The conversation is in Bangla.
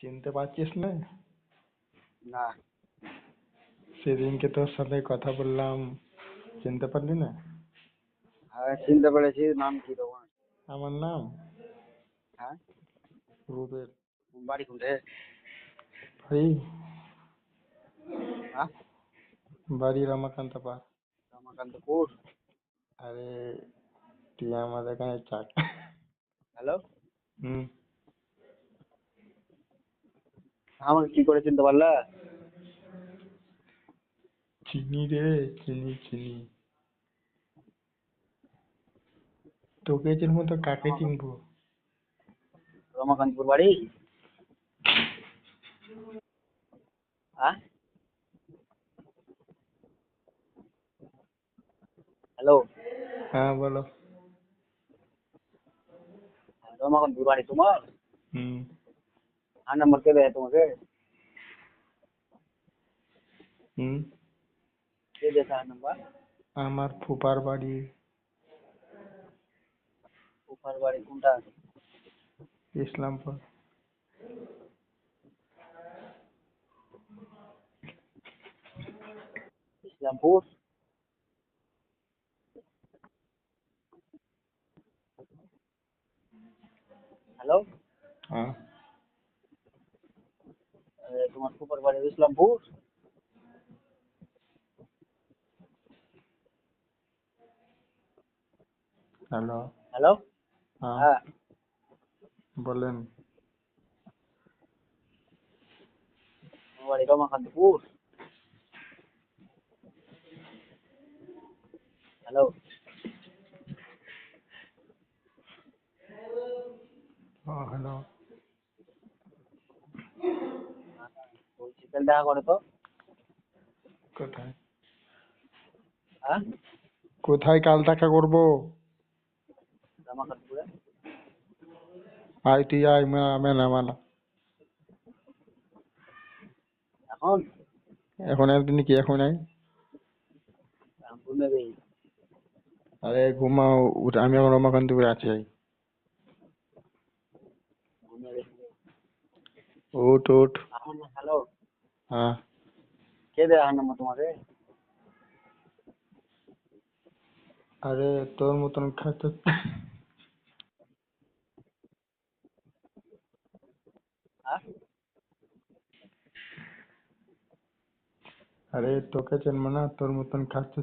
চিনতে পারছিস না? না। সেদিনকে তোর সাথে কথা বললাম, চিনতে পারলি না? হ্যাঁ চিনতে পেরেছি। নাম কি তোমার? আমার নাম হ্যাঁ। রুবেল। বাড়ি কোনটে? বাড়ি হ্যাঁ। বাড়ি রমাকান্ত পার। রমাকান্তপুর। আরে তুই আমাদের এখানে চাক। হ্যালো। হুম। আমাকে কি করে চিনতে পারলা? চিনি রে, চিনি চিনি। তোকে চিনবো তো কাকে চিনবো? রমাকান্তপুর বাড়ি? হ্যাঁ। হ্যালো। হ্যাঁ বলো। রমাকান্তপুর বাড়ি তোমার? হুম। আর নাম্বার কে দেয় তোমাকে? হুম। কে দিয়েছে আর নাম্বার? আমার ফুপার বাড়ি উপার বাড়ি কোনটা? ইসলামপুর। ইসলামপুর। হ্যালো। হ্যাঁ। তোমার উপার বাড়ি ইসলামপুর? হ্যালো। হ্যালো। হ্যাঁ হ্যাঁ। বলেন। তোমার বাড়ি রমাকান্তপুর? হ্যালো। হ্যালো। বলছি তাহলে দেখা করে তো। কোথায়? হ্যাঁ। কোথায় কাল দেখা করবো? রমাকান্তপুরে। আয় তুই আয়, মেলা মেলা। এখন? এখন একদিন কি এখন আয়? ঘুমে গেই। আরে ঘুমাও, আমি এখন রমাকান্তপুরে আছি। আয়। ঘুমে গেছি। ওঠ ওঠ। এখন হ্যালো। হ্যাঁ। কে দেয় আর নাম্বার তোমাকে? আরে তোর মতন খাচ্ছে। হ্যাঁ। আরে তোকে চিনবো না, তোর মতন খাচ্ছে।